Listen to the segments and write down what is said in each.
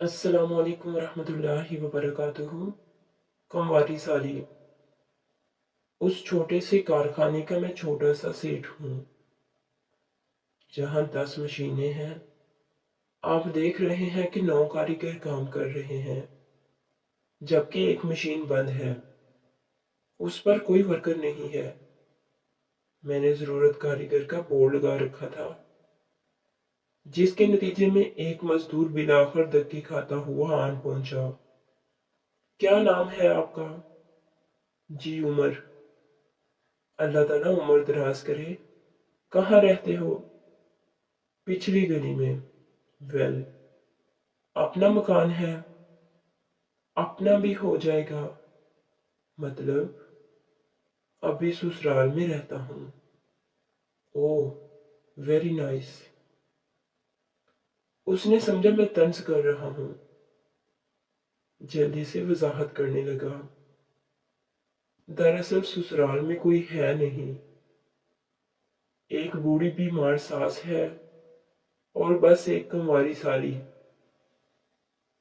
अस्सलाम वालेकुम वरहमतुल्लाहि वबरकातुहू। कमवारी साली। उस छोटे से कारखाने का मैं छोटा सा सेठ हूँ, जहाँ 10 मशीनें हैं। आप देख रहे हैं कि 9 कारीगर काम कर रहे हैं, जबकि एक मशीन बंद है। उस पर कोई वर्कर नहीं है। मैंने जरूरत कारीगर का बोर्ड लगा रखा था, जिसके नतीजे में एक मजदूर बिलाखर धक्के खाता हुआ आन पहुंचा। क्या नाम है आपका? जी, उमर। अल्लाह ताला उम्र दराज करे। कहाँ रहते हो? पिछली गली में। वेल, अपना मकान है? अपना भी हो जाएगा। मतलब अभी ससुराल में रहता हूँ। ओह, वेरी नाइस। उसने समझा मैं तंज कर रहा हूँ। जल्दी से वजाहत करने लगा। दरअसल ससुराल में कोई है नहीं। एक बूढ़ी बीमार सास है और बस एक कंवारी साली।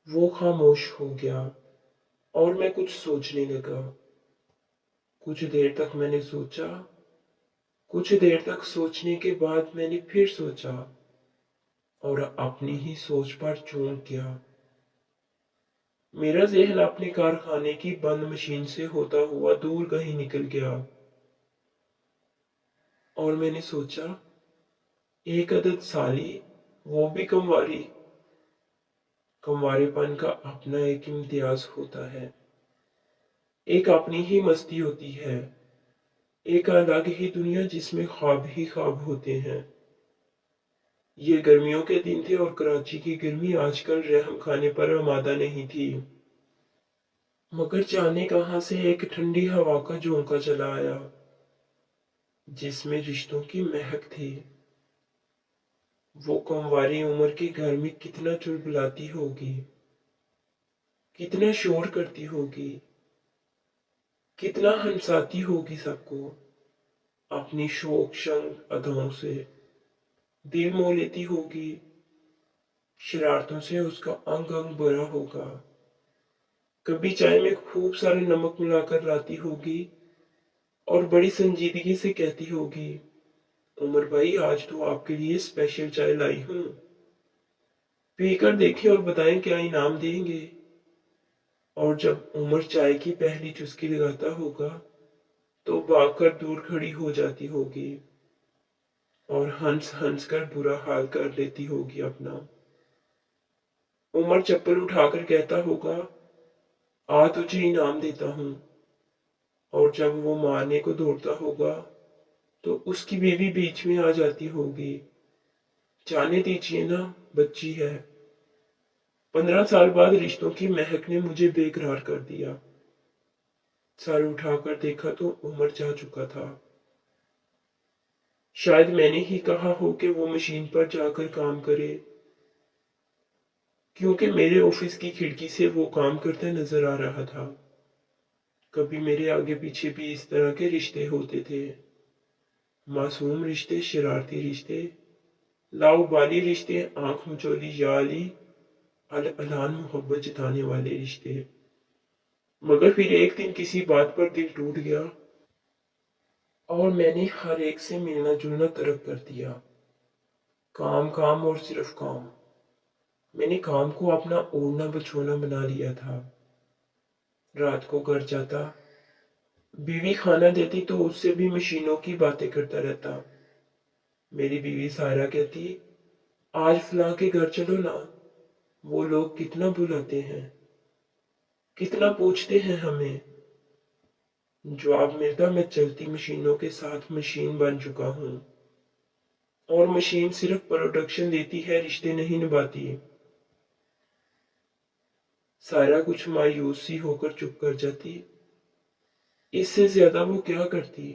वो खामोश हो गया और मैं कुछ सोचने लगा। कुछ देर तक मैंने सोचा। कुछ देर तक सोचने के बाद मैंने फिर सोचा और अपनी ही सोच पर चौंक गया। मेरा ज़हन अपने कारखाने की बंद मशीन से होता हुआ दूर कहीं निकल गया और मैंने सोचा, एक अदद साली, वो भी कंवारी। कंवारेपन का अपना एक इम्तियाज होता है, एक अपनी ही मस्ती होती है, एक अलग ही दुनिया जिसमें ख्वाब ही ख्वाब होते हैं। ये गर्मियों के दिन थे और कराची की गर्मी आजकल रहम खाने पर आमादा नहीं थी। मगर जाने कहां से एक ठंडी हवा का झोंका चला आया, जिसमें रिश्तों की महक थी। वो कंवारी उम्र के घर में कितना चुलबुलाती होगी, कितना शोर करती होगी, कितना हंसाती होगी सबको अपनी शोक शंग अदाओं से। दिल मोह लेती होगी, शरारतों से उसका अंग अंग भरा होगा। कभी चाय में खूब सारे नमक मिलाकर लाती होगी और बड़ी संजीदगी से कहती होगी, उमर भाई, आज तो आपके लिए स्पेशल चाय लाई हूं, पीकर देखें और बताएं क्या इनाम देंगे। और जब उमर चाय की पहली चुस्की लगाता होगा तो भागकर दूर खड़ी हो जाती होगी और हंस हंस कर बुरा हाल कर लेती होगी अपना। उमर चप्पल उठाकर कहता होगा, आ तुझे इनाम देता हूं। और जब वो मारने को दौड़ता होगा तो उसकी बीवी बीच में आ जाती होगी, जाने दीजिए ना, बच्ची है। 15 साल बाद रिश्तों की महक ने मुझे बेकरार कर दिया। सर उठाकर देखा तो उमर जा चुका था। शायद मैंने ही कहा हो कि वो मशीन पर जाकर काम करे, क्योंकि मेरे ऑफिस की खिड़की से वो काम करता नजर आ रहा था। कभी मेरे आगे पीछे भी इस तरह के रिश्ते होते थे। मासूम रिश्ते, शरारती रिश्ते, लाउबाली रिश्ते, आंख मचोली याली, अलान मोहब्बत जताने वाले रिश्ते। मगर फिर एक दिन किसी बात पर दिल टूट गया और मैंने हर एक से मिलना जुलना तर्क कर दिया। काम काम और सिर्फ काम। मैंने काम को अपना ओढ़ना बछोना बना लिया था। रात को घर जाता, बीवी खाना देती तो उससे भी मशीनों की बातें करता रहता। मेरी बीवी सायरा कहती, आज फलां के घर चलो ना, वो लोग कितना बुलाते हैं, कितना पूछते हैं हमें। जवाब मिलता, मैं चलती मशीनों के साथ मशीन बन चुका हूँ और मशीन सिर्फ प्रोडक्शन देती है, रिश्ते नहीं निभाती। सायरा कुछ मायूस सी होकर चुप कर जाती। इससे ज्यादा वो क्या करती।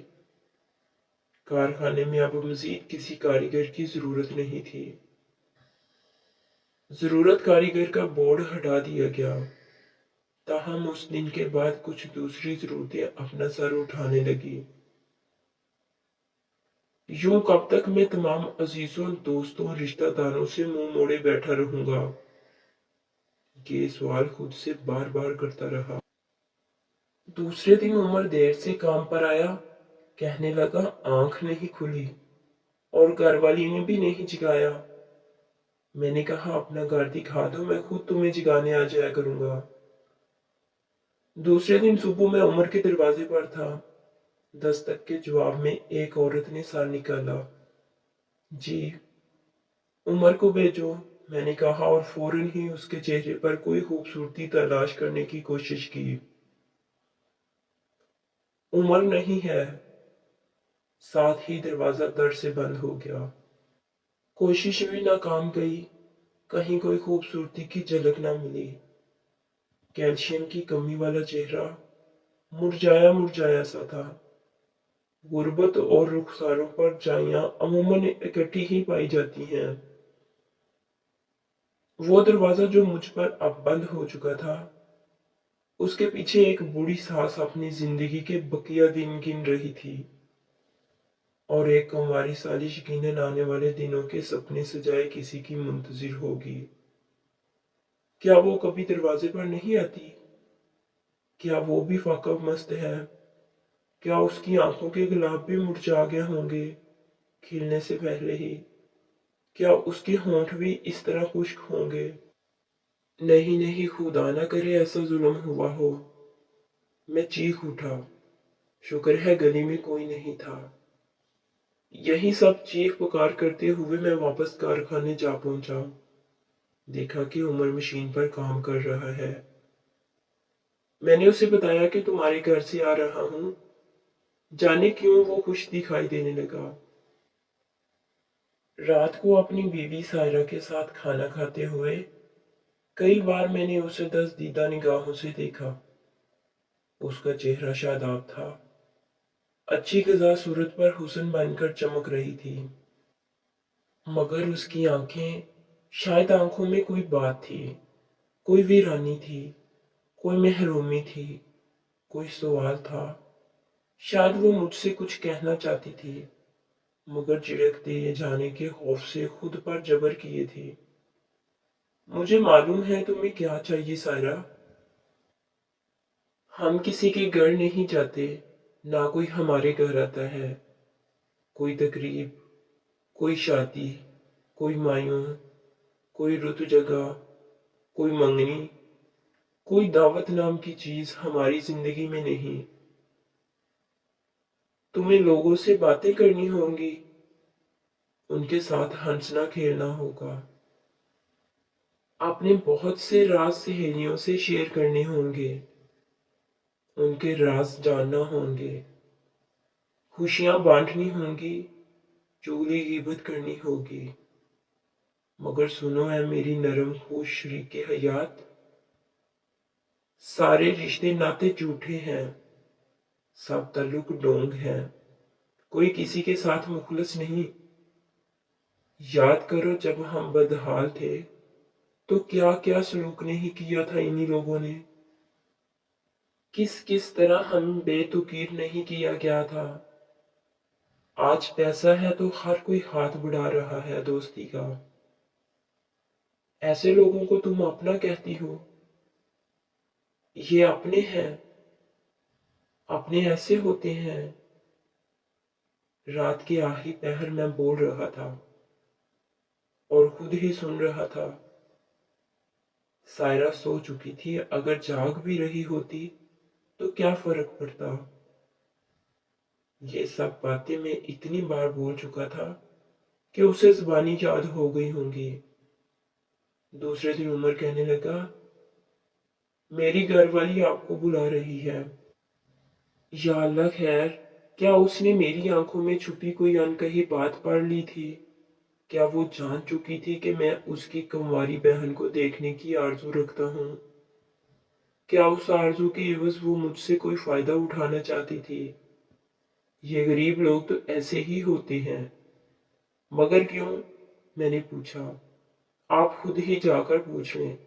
कारखाने में अब मजीद किसी कारीगर की जरूरत नहीं थी। जरूरत कारीगर का बोर्ड हटा दिया गया। ताहम उस दिन के बाद कुछ दूसरी जरूरतें अपना सर उठाने लगी। यूं कब तक मैं तमाम अजीजों, दोस्तों, रिश्तेदारों से मुंह मोड़े बैठा रहूंगा। ये सवाल खुद से बार बार करता रहा। दूसरे दिन उमर देर से काम पर आया। कहने लगा आंख नहीं खुली और घरवाली ने भी नहीं जगाया। मैंने कहा अपना घर दिखा दो, मैं खुद तुम्हें जगाने आ जाया करूंगा। दूसरे दिन सुबह मैं उमर के दरवाजे पर था। दस्तक के जवाब में एक औरत ने सर निकाला। जी, उमर को भेजो, मैंने कहा और फौरन ही उसके चेहरे पर कोई खूबसूरती तलाश करने की कोशिश की। उमर नहीं है। साथ ही दरवाजा दर से बंद हो गया। कोशिश भी नाकाम गई। कहीं कोई खूबसूरती की झलक ना मिली। कैल्शियम की कमी वाला चेहरा मुरझाया मुरझाया सा था। गुर्बत और रुखसारों पर जाइयां अमूमन इकट्ठी ही पाई जाती हैं। वो दरवाजा जो मुझ पर अब बंद हो चुका था, उसके पीछे एक बूढ़ी सास अपनी जिंदगी के बकिया दिन गिन रही थी और एक कुंवारी सालिश यकीनन आने वाले दिनों के सपने सजाए किसी की मुंतजिर होगी। क्या वो कभी दरवाजे पर नहीं आती? क्या वो भी फाका मस्त है? क्या उसकी आंखों के गुलाब भी मुरझा गए होंगे खिलने से पहले ही? क्या उसके होंठ भी इस तरह खुश्क होंगे? नहीं नहीं, खुदा ना करे ऐसा जुल्म हुआ हो। मैं चीख उठा। शुक्र है गली में कोई नहीं था। यही सब चीख पुकार करते हुए मैं वापस कारखाने जा पहुंचा। देखा कि उमर मशीन पर काम कर रहा है। मैंने उसे बताया कि तुम्हारे घर से आ रहा हूं। जाने क्यों वो खुश दिखाई देने लगा। रात को अपनी बीवी सायरा के साथ खाना खाते हुए कई बार मैंने उसे दीदा निगाहों से देखा। उसका चेहरा शादाब था। अच्छी ग़िज़ा सूरत पर हुस्न बनकर चमक रही थी। मगर उसकी आंखें, शायद आंखों में कोई बात थी, कोई वीरानी थी, कोई महरूमी थी, कोई सवाल था। शायद वो मुझसे कुछ कहना चाहती थी, मगर झिड़क दिए जाने के खौफ से खुद पर जबर किए थी। मुझे मालूम है तुम्हें क्या चाहिए सायरा। हम किसी के घर नहीं जाते, ना कोई हमारे घर आता है। कोई तकरीब, कोई शादी, कोई मायूं, कोई रुत जगह, कोई मंगनी, कोई दावत नाम की चीज हमारी जिंदगी में नहीं। तुम्हें लोगों से बातें करनी होंगी, उनके साथ हंसना खेलना होगा। आपने बहुत से राज सहेलियों से शेयर करने होंगे, उनके राज जानना होंगे। खुशियां बांटनी होंगी, चुगली गिबत करनी होगी। मगर सुनो है मेरी नरम खुश शरीके हयात, सारे रिश्ते नाते झूठे हैं, सब ताल्लुक डोंग हैं, कोई किसी के साथ मुखलस नहीं। याद करो जब हम बदहाल थे तो क्या क्या सलूक नहीं किया था इन्हीं लोगों ने। किस किस तरह हम बेतुकीर नहीं किया गया था। आज पैसा है तो हर कोई हाथ बढ़ा रहा है दोस्ती का। ऐसे लोगों को तुम अपना कहती हो। ये अपने हैं, अपने ऐसे होते हैं। रात के आखिरी पहर मैं बोल रहा था और खुद ही सुन रहा था। सायरा सो चुकी थी, अगर जाग भी रही होती तो क्या फर्क पड़ता। ये सब बातें मैं इतनी बार बोल चुका था कि उसे जुबानी याद हो गई होंगी। दूसरे दिन उमर कहने लगा, मेरी घरवाली आपको बुला रही है। या अल्लाह खैर, क्या उसने मेरी आंखों में छुपी कोई अनकही बात पढ़ ली थी? क्या वो जान चुकी थी कि मैं उसकी कंवारी बहन को देखने की आरजू रखता हूँ? क्या उस आरजू के एवज वो मुझसे कोई फायदा उठाना चाहती थी? ये गरीब लोग तो ऐसे ही होते हैं। मगर क्यों? मैंने पूछा। आप खुद ही जाकर पूछ लें।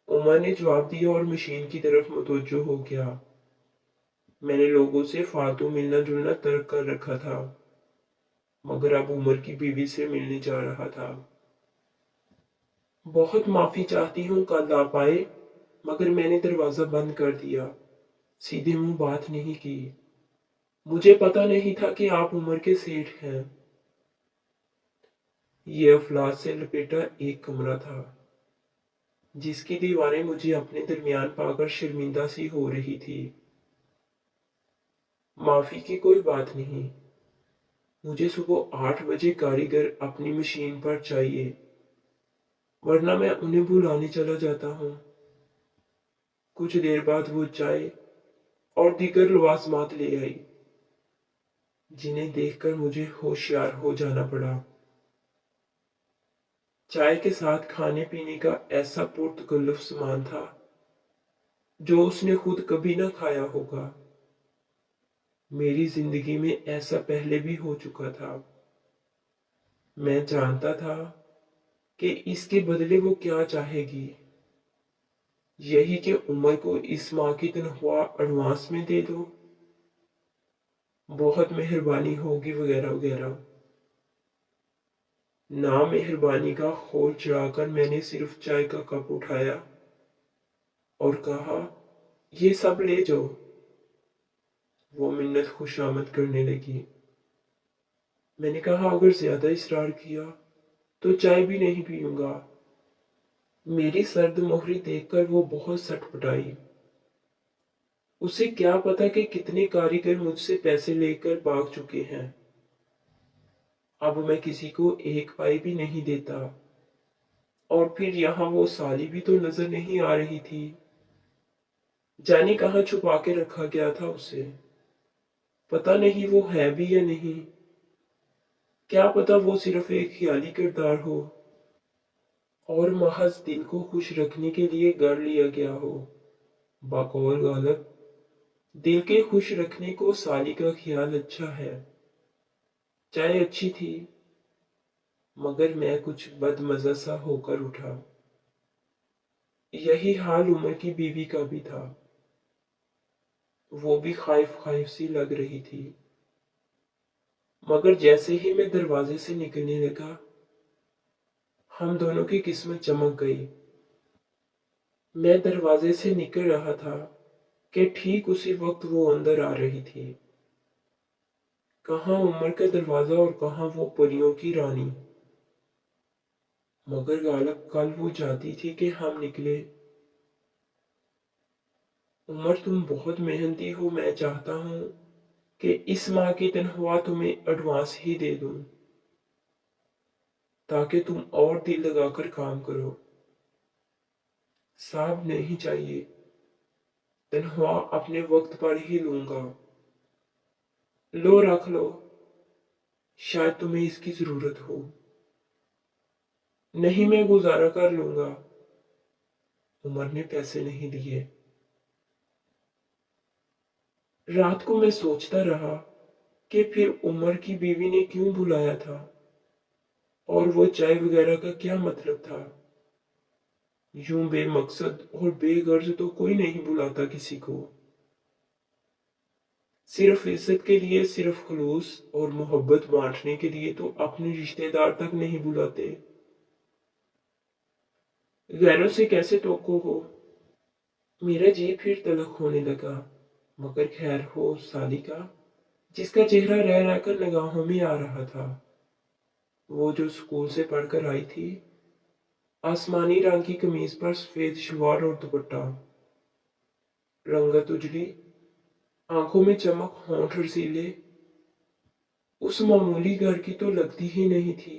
उमर ने जवाब दिया और मशीन की तरफ मुतवज्जो हो गया। मैंने लोगों से फालतू मिलना जुलना तर्क कर रखा था, मगर अब उमर की बीवी से मिलने जा रहा था। بہت معافی چاہتی ہوں کل آپ آئے مگر میں نے دروازہ بند کر دیا، سیدھے منہ بات نہیں کی۔ مجھے پتا نہیں تھا کہ آپ عمر کے سیٹھ ہیں۔ یہ افلاس سے لپیٹا ایک کمرہ تھا جس کی دیواریں مجھے اپنے درمیان پا کر شرمندہ سی ہو رہی تھی۔ معافی کی کوئی بات نہیں، مجھے صبح 8 بجے کاریگر اپنی مشین پر چاہیے، ورنہ میں انہیں بلانے چلا جاتا ہوں۔ کچھ دیر بعد وہ چائے اور دیگر لوازمات لے آئی، جنہیں دیکھ کر مجھے ہوشیار ہو جانا پڑا۔ چائے کے ساتھ کھانے پینے کا ایسا پرتکلف سامان تھا جو اس نے خود کبھی نہ کھایا ہوگا۔ میری زندگی میں ایسا پہلے بھی ہو چکا تھا۔ میں جانتا تھا کہ اس کے بدلے وہ کیا چاہے گی، یہی کہ عمر کو اس ماہ کی تنخواہ ایڈوانس میں دے دو، بہت مہربانی ہوگی وغیرہ وغیرہ۔ نا مہربانی کا خول چڑھا کر میں نے صرف چائے کا کپ اٹھایا اور کہا، یہ سب لے جاؤ۔ وہ منت خوشامد کرنے لگی۔ میں نے کہا، اگر زیادہ اصرار کیا تو چائے بھی نہیں پیوں گا۔ میری سرد مہری دیکھ کر وہ بہت سٹ پٹائی۔ اسے کیا پتا کہ کتنے کاریگر مجھ سے پیسے لے کر بھاگ چکے ہیں۔ اب میں کسی کو ایک پائی بھی نہیں دیتا، اور پھر یہاں وہ سالی بھی تو نظر نہیں آ رہی تھی، جانے کہاں چھپا کے رکھا گیا تھا اسے۔ پتا نہیں وہ ہے بھی یا نہیں، کیا پتا وہ صرف ایک خیالی کردار ہو اور محض دل کو خوش رکھنے کے لیے گڑھ لیا گیا ہو۔ بقول غالب، دل کے خوش رکھنے کو سالی کا خیال اچھا ہے۔ چائے اچھی تھی مگر میں کچھ بد مزہ سا ہو کر اٹھا۔ یہی حال عمر کی بیوی کا بھی تھا، وہ بھی خائف خائف سی لگ رہی تھی۔ مگر جیسے ہی میں دروازے سے نکلنے لگا، ہم دونوں کی قسمت چمک گئی۔ میں دروازے سے نکل رہا تھا کہ ٹھیک اسی وقت وہ اندر آ رہی تھی۔ کہاں عمر کا دروازہ اور کہاں وہ پریوں کی رانی۔ مگر غالب کل وہ چاہتی تھی کہ ہم نکلے۔ عمر تم بہت محنتی ہو، میں چاہتا ہوں کہ اس ماہ کی تنخواہ تمہیں ایڈوانس ہی دے دوں تاکہ تم اور دل لگا کر کام کرو۔ صاحب نہیں چاہیے، تنخواہ اپنے وقت پر ہی لوں گا۔ لو رکھ لو، شاید تمہیں اس کی ضرورت ہو۔ نہیں، میں گزارا کر لوں گا۔ عمر نے پیسے نہیں دیے۔ رات کو میں سوچتا رہا کہ پھر عمر کی بیوی نے کیوں بلایا تھا اور وہ چائے وغیرہ کا کیا مطلب تھا۔ یوں بے مقصد اور بے غرض تو کوئی نہیں بلاتا کسی کو۔ صرف عزت کے لیے، صرف خلوص اور محبت بانٹنے کے لیے تو اپنے رشتے دار تک نہیں بلاتے۔ غیروں سے کیسے توقع ہو۔ میرا جی پھر تلخ ہونے لگا، مگر خیر ہو سالی کا، جس کا چہرہ رہ رہ کر نگاہوں میں آ رہا تھا۔ وہ جو اسکول سے پڑھ کر آئی تھی، آسمانی رنگ کی قمیض پر سفید شلوار اور دوپٹہ، رنگت اجلی، آنکھوں میں چمک، ہونٹ رسیلے، اس معمولی گھر کی تو لگتی ہی نہیں تھی۔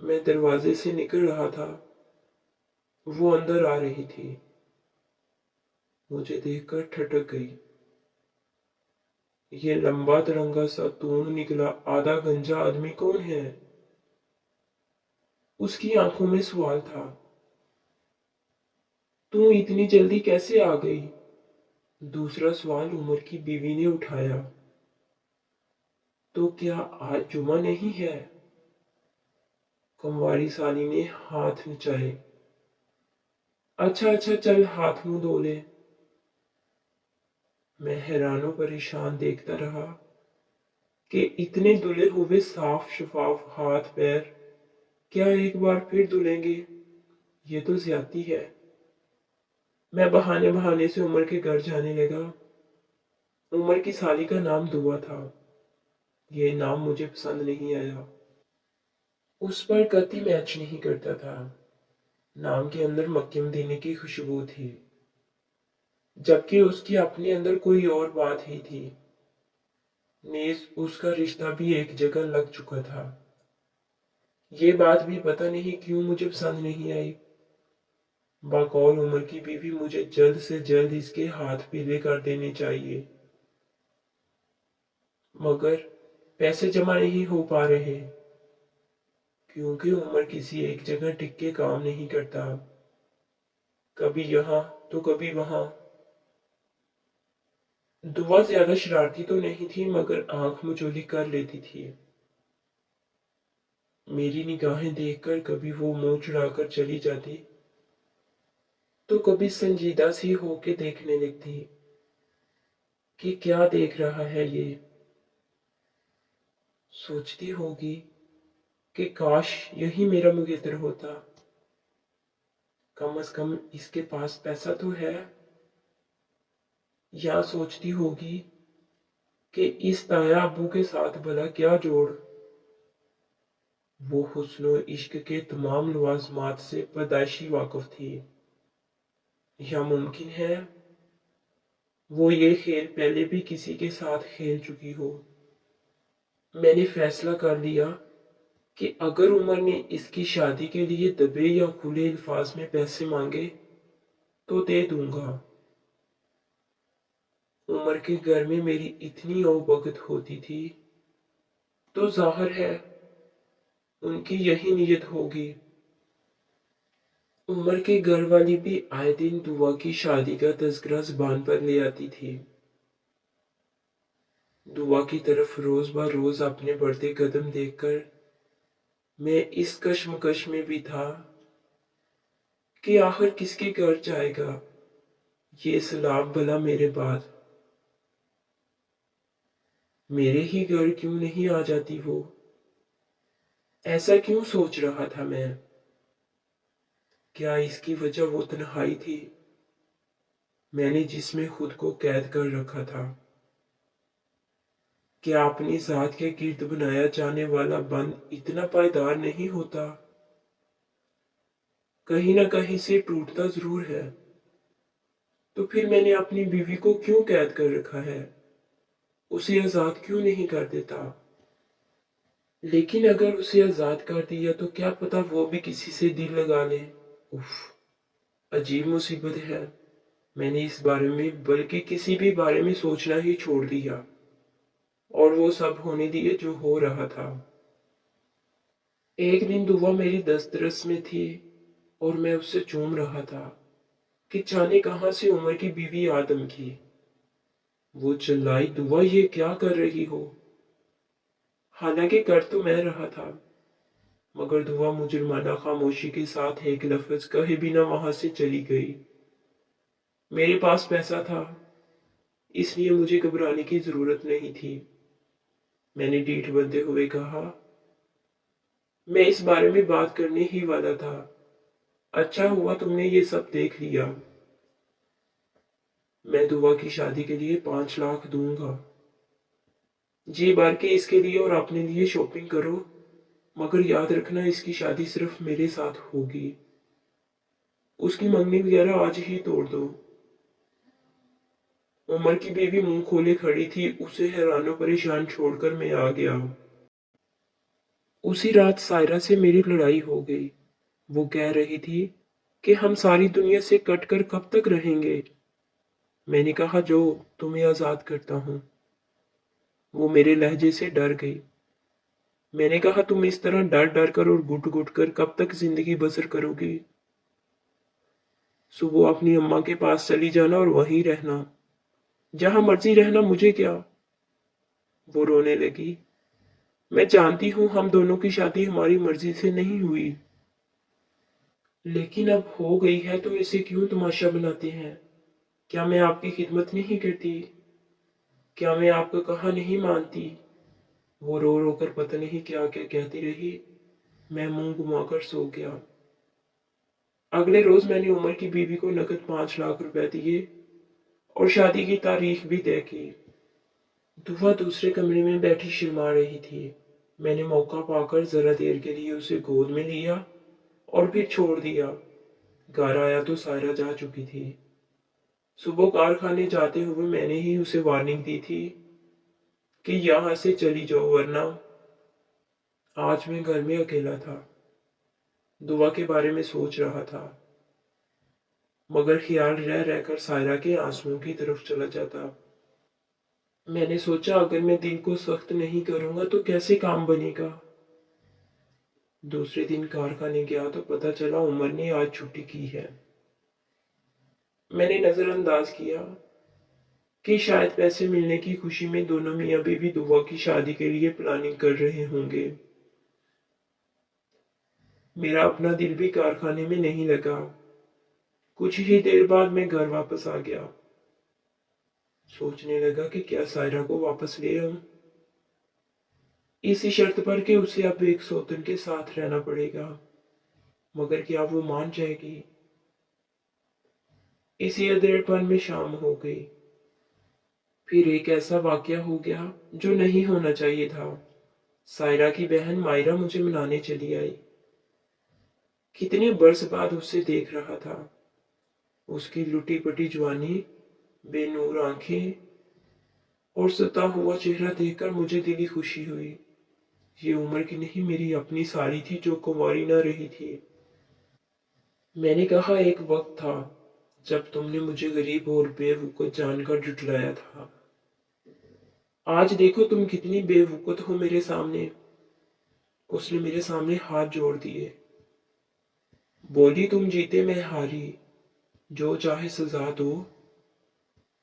میں دروازے سے نکل رہا تھا، وہ اندر آ رہی تھی، مجھے دیکھ کر ٹھٹک گئی۔ یہ لمبا ترنگا سا توند نکلا آدھا گنجا آدمی کون ہے؟ اس کی آنکھوں میں سوال تھا۔ تو اتنی جلدی کیسے آ گئی؟ دوسرا سوال عمر کی بیوی نے اٹھایا۔ تو کیا آج جمعہ نہیں ہے؟ کمواری سالی نے ہاتھ نچائے۔ اچھا اچھا، چل ہاتھ منہ دھو لے۔ میں حیران و پریشان دیکھتا رہا کہ اتنے دھلے ہوئے صاف شفاف ہاتھ پیر क्या एक बार फिर धुलेंगे? ये तो ज्यादती है। मैं बहाने बहाने से उमर के घर जाने लगा। उमर की साली का नाम दुआ था। ये नाम मुझे पसंद नहीं आया। उस पर कति मैच नहीं करता था। नाम के अंदर मक्के मदीने की खुशबू थी, जबकि उसके अपने अंदर कोई और बात ही थी। नेस उसका रिश्ता भी एक जगह लग चुका था। ये बात भी पता नहीं क्यों मुझे पसंद नहीं आई। बकौल उमर की बीवी मुझे जल्द से जल्द इसके हाथ पीले कर देने चाहिए, मगर पैसे जमा नहीं हो पा रहे, क्योंकि उमर किसी एक जगह टिक के काम नहीं करता। कभी यहाँ तो कभी वहां। दुआ ज्यादा शरारती तो नहीं थी, मगर आंख मचोली कर लेती थी। मेरी निगाहें देखकर कभी वो मुंह चढ़ाकर चली जाती, तो कभी संजीदा सी होके देखने लगती कि क्या देख रहा है ये। सोचती होगी कि काश यही मेरा मुकद्दर होता, कम से कम इसके पास पैसा तो है। या सोचती होगी कि इस ताया अब्बू के साथ भला क्या जोड़। वो हुस्न इश्क के तमाम लवाजमात से पैदाइशी वाकिफ थी। या मुमकिन है वो ये खेल पहले भी किसी के साथ खेल चुकी हो। मैंने फैसला कर लिया कि अगर उमर ने इसकी शादी के लिए दबे या खुले अल्फाज में पैसे मांगे तो दे दूंगा। उमर के घर में मेरी इतनी औबगत होती थी, तो जाहिर है उनकी यही नीयत होगी। उमर के घर वाली भी आए दिन दुआ की शादी का तज़किरा ज़ुबान पर ले आती थी। दुआ की तरफ रोज ब रोज अपने बढ़ते कदम देखकर मैं इस कश्मकश में भी था कि आखिर किसके घर जाएगा ये सलाब भला मेरे बाद। मेरे ही घर क्यों नहीं आ जाती वो? ऐसा क्यों सोच रहा था मैं? क्या इसकी वजह वो तन्हाई थी मैंने जिसमें खुद को कैद कर रखा था? क्या अपनी जात के गिर्द बनाया जाने वाला बंद इतना पायदार नहीं होता? कहीं ना कहीं से टूटता जरूर है। तो फिर मैंने अपनी बीवी को क्यों कैद कर रखा है? उसे आजाद क्यों नहीं कर देता? लेकिन अगर उसे आजाद कर दिया तो क्या पता वो भी किसी से दिल लगा ले। उफ, अजीब मुसीबत है। मैंने इस बारे में बल्कि किसी भी बारे में सोचना ही छोड़ दिया और वो सब होने दिए जो हो रहा था। एक दिन दुआ मेरी दस्तरस में थी और मैं उससे चूम रहा था कि जाने कहां से उमर की बीवी आदम की। वो चिल्लाई, दुआ ये क्या कर रही हो? हालांकि कर तो मैं रहा था, मगर दुआ मुजरमाना खामोशी के साथ एक लफ्ज कहे बिना वहां से चली गई। मेरे पास पैसा था, इसलिए मुझे घबराने की जरूरत नहीं थी। मैंने डीठ बनते हुए कहा, मैं इस बारे में बात करने ही वाला था। अच्छा हुआ तुमने ये सब देख लिया। मैं दुआ की शादी के लिए 5 लाख दूंगा। जी बार के इसके लिए और अपने लिए शॉपिंग करो, मगर याद रखना इसकी शादी सिर्फ मेरे साथ होगी। उसकी मंगनी वगैरह आज ही तोड़ दो। उमर की बीवी मुंह खोले खड़ी थी। उसे हैरानो परेशान छोड़कर मैं आ गया। उसी रात सायरा से मेरी लड़ाई हो गई। वो कह रही थी कि हम सारी दुनिया से कटकर कब तक रहेंगे। मैंने कहा, जो तुम्हें आजाद करता हूं। वो मेरे लहजे से डर गई। मैंने कहा, तुम इस तरह डर डर कर और घुट घुट कर कब तक जिंदगी बसर करोगी? सुबह अपनी अम्मा के पास चली जाना और वहीं रहना। जहां मर्जी रहना, मुझे क्या। वो रोने लगी। मैं जानती हूं हम दोनों की शादी हमारी मर्जी से नहीं हुई, लेकिन अब हो गई है तो इसे क्यों तमाशा बनाते हैं? क्या मैं आपकी खिदमत नहीं करती? क्या मैं आपका कहा नहीं मानती? वो रो रो कर पता नहीं क्या क्या कहती रही। मैं मुंह घुमाकर सो गया। अगले रोज मैंने उमर की बीवी को नकद 5 लाख रुपए दिए और शादी की तारीख भी तय की। दुआ दूसरे कमरे में बैठी शर्मा रही थी। मैंने मौका पाकर जरा देर के लिए उसे गोद में लिया और फिर छोड़ दिया। घर आया तो सायरा जा चुकी थी। सुबह कारखाने जाते हुए मैंने ही उसे वार्निंग दी थी कि यहां से चली जाओ वरना। आज मैं घर में अकेला था, दुआ के बारे में सोच रहा था, मगर ख्याल रह रहकर सायरा के आंसुओं की तरफ चला जाता। मैंने सोचा अगर मैं दिल को सख्त नहीं करूंगा तो कैसे काम बनेगा। दूसरे दिन कारखाने गया तो पता चला उमर ने आज छुट्टी की है। मैंने नजरअंदाज किया कि शायद पैसे मिलने की खुशी में दोनों मियां बीवी दुआ की शादी के लिए प्लानिंग कर रहे होंगे। मेरा अपना दिल भी कारखाने में नहीं लगा। कुछ ही देर बाद मैं घर वापस आ गया। सोचने लगा कि क्या सायरा को वापस ले आऊं, इसी शर्त पर कि उसे अब एक सौतन के साथ रहना पड़ेगा। मगर क्या वो मान जाएगी? इसी अधेड़पन में शाम हो गई। फिर एक ऐसा वाकया हो गया जो नहीं होना चाहिए था। सायरा की बहन मायरा मुझे मनाने चली आई। कितने बरस बाद उसे देख रहा था। उसकी लुटी पटी जवानी, बेनूर आंखें और सता हुआ चेहरा देखकर मुझे दिली खुशी हुई। ये उम्र की नहीं, मेरी अपनी सारी थी जो कुंवारी न रही थी। मैंने कहा एक वक्त था जब तुमने मुझे गरीब और बेवकूफ जानकर जुटलाया था। आज देखो तुम कितनी बेवकूफ हो मेरे सामने। उसने मेरे सामने हाथ जोड़ दिए। बोली तुम जीते मैं हारी, जो चाहे सजा दो,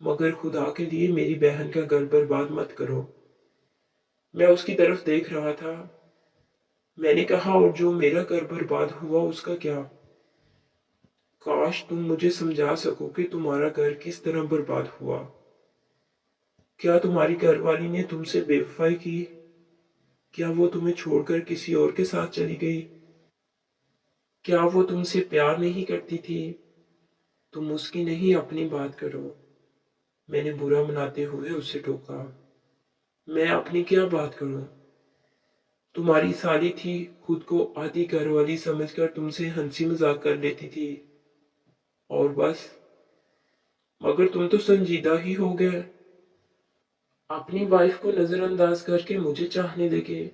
मगर खुदा के लिए मेरी बहन का घर बर्बाद मत करो। मैं उसकी तरफ देख रहा था। मैंने कहा और जो मेरा घर बर्बाद हुआ उसका क्या? काश तुम मुझे समझा सको कि तुम्हारा घर किस तरह बर्बाद हुआ। क्या तुम्हारी घरवाली ने तुमसे बेवफाई की? क्या वो तुम्हें छोड़कर किसी और के साथ चली गई? क्या वो तुमसे प्यार नहीं करती थी? तुम उसकी नहीं अपनी बात करो। मैंने बुरा मनाते हुए उसे टोका। मैं अपनी क्या बात करूं? तुम्हारी साली थी, खुद को आधी घरवाली समझकर तुमसे हंसी मजाक कर लेती थी और बस। मगर तुम तो संजीदा ही हो गए। अपनी वाइफ को नजरअंदाज करके मुझे चाहने लगे।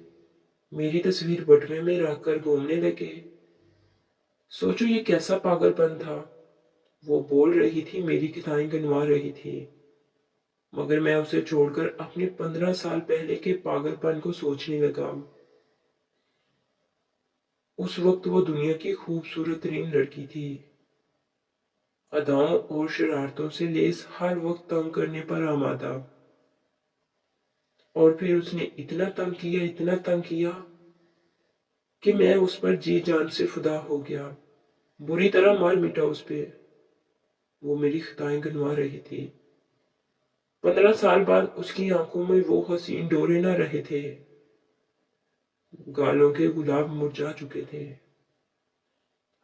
मेरी तस्वीर बटुए में रखकर घूमने लगे। सोचो ये कैसा पागलपन था। वो बोल रही थी, मेरी खिताएं गनवा रही थी, मगर मैं उसे छोड़कर अपने 15 साल पहले के पागलपन को सोचने लगा। उस वक्त वो दुनिया की खूबसूरत तरीन लड़की थी, अदाओं और शरारतों से लेस, हर वक्त तंग करने पर आमादा। और फिर उसने इतना तंग किया, इतना तंग किया कि मैं उस पर जी जान से फिदा हो गया। बुरी तरह मार मिटा उस पे। वो मेरी खताएं गिनवा रही थी। 15 साल बाद उसकी आंखों में वो हसीन डोरे न रहे थे। गालों के गुलाब मुरझा चुके थे।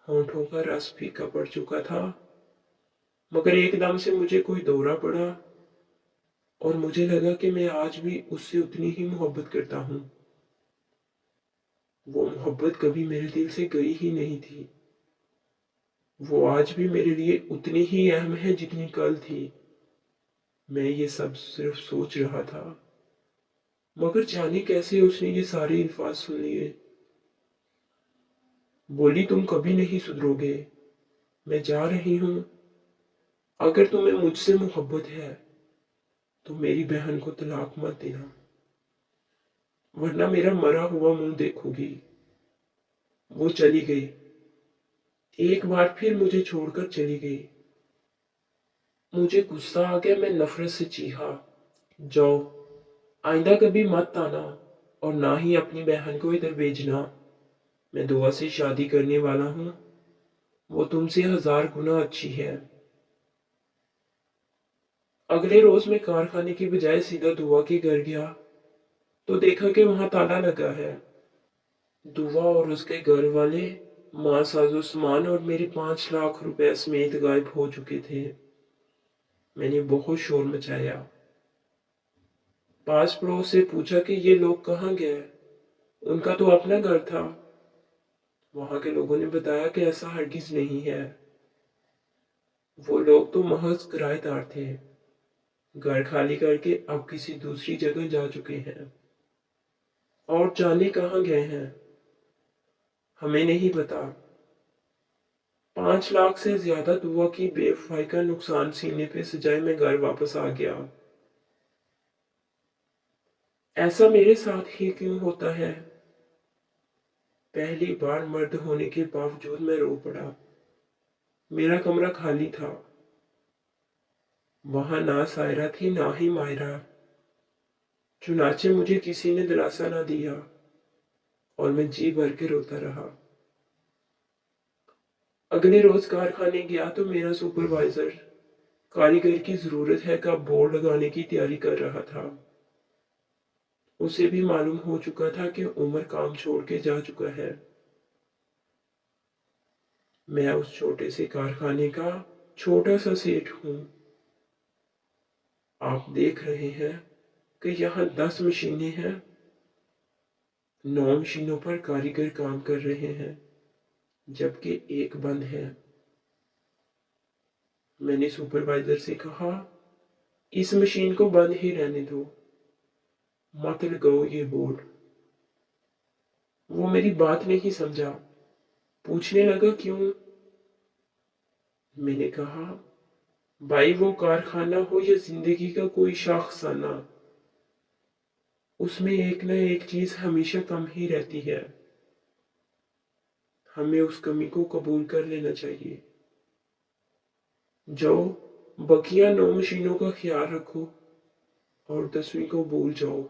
होठों का रस फीका पड़ चुका था। मगर एकदम से मुझे कोई दौरा पड़ा और मुझे लगा कि मैं आज भी उससे उतनी ही मोहब्बत करता हूँ। वो मोहब्बत कभी मेरे दिल से गई ही नहीं थी। वो आज भी मेरे लिए उतनी ही अहम है जितनी कल थी। मैं ये सब सिर्फ सोच रहा था, मगर जाने कैसे उसने ये सारे अल्फाज सुन लिए। बोली तुम कभी नहीं सुधरोगे, मैं जा रही हूं। अगर तुम्हें मुझसे मोहब्बत है तो मेरी बहन को तलाक मत देना, वरना मेरा मरा हुआ मुंह देखोगी। वो चली गई। एक बार फिर मुझे छोड़कर चली गई। मुझे गुस्सा आ गया। मैं नफरत से चीखा, जाओ, आइंदा कभी मत आना और ना ही अपनी बहन को इधर भेजना। मैं दुआ से शादी करने वाला हूँ। वो तुमसे 1000 गुना अच्छी है। अगले रोज मैं कारखाने की बजाय सीधा दुआ के घर गया तो देखा कि वहां ताला लगा है। دعا اور اس کے گھر والے ماں سازو سامان اور میرے 5 لاکھ روپے سمیت غائب ہو چکے تھے۔ میں نے بہت شور مچایا۔ پاس پڑوس سے پوچھا کہ یہ لوگ کہاں گئے، ان کا تو اپنا گھر تھا۔ وہاں کے لوگوں نے بتایا کہ ایسا ہرگز نہیں ہے، وہ لوگ تو محض کرایہ دار تھے، گھر خالی کر کے اب کسی دوسری جگہ جا چکے ہیں، اور جانے کہاں گئے ہیں ہمیں نہیں پتا۔ 5 لاکھ سے زیادہ دعا کی بے وفائی کا نقصان سینے پہ سجائے میں گھر واپس آ گیا۔ ایسا میرے ساتھ ہی کیوں ہوتا ہے؟ پہلی بار مرد ہونے کے باوجود میں رو پڑا۔ میرا کمرہ خالی تھا، وہاں نہ سائرہ تھی نہ ہی مائرہ۔ چنانچہ مجھے کسی نے دلاسا نہ دیا اور میں جی بھر کے روتا رہا۔ اگلے روز کارخانے گیا تو میرا سپروائزر کاریگر کی ضرورت ہے کا بورڈ لگانے کی تیاری کر رہا تھا۔ اسے بھی معلوم ہو چکا تھا کہ عمر کام چھوڑ کے جا چکا ہے۔ میں اس چھوٹے سے کارخانے کا چھوٹا سا سیٹ ہوں۔ آپ دیکھ رہے ہیں کہ یہاں 10 مشینیں ہیں، 9 مشینوں پر کاریگر کام کر رہے ہیں جبکہ ایک بند ہے۔ میں نے سپروائزر سے کہا، اس مشین کو بند ہی رہنے دو، مت لگاؤ یہ بورڈ۔ وہ میری بات نہیں سمجھا، پوچھنے لگا کیوں؟ میں نے کہا، بھائی وہ کارخانہ ہو یا زندگی کا کوئی شاخسانہ، اس میں ایک نہ ایک چیز ہمیشہ کم ہی رہتی ہے، ہمیں اس کمی کو قبول کر لینا چاہیے۔ جاؤ بقیہ 9 مشینوں کا خیال رکھو اور 10ویں کو بھول جاؤ۔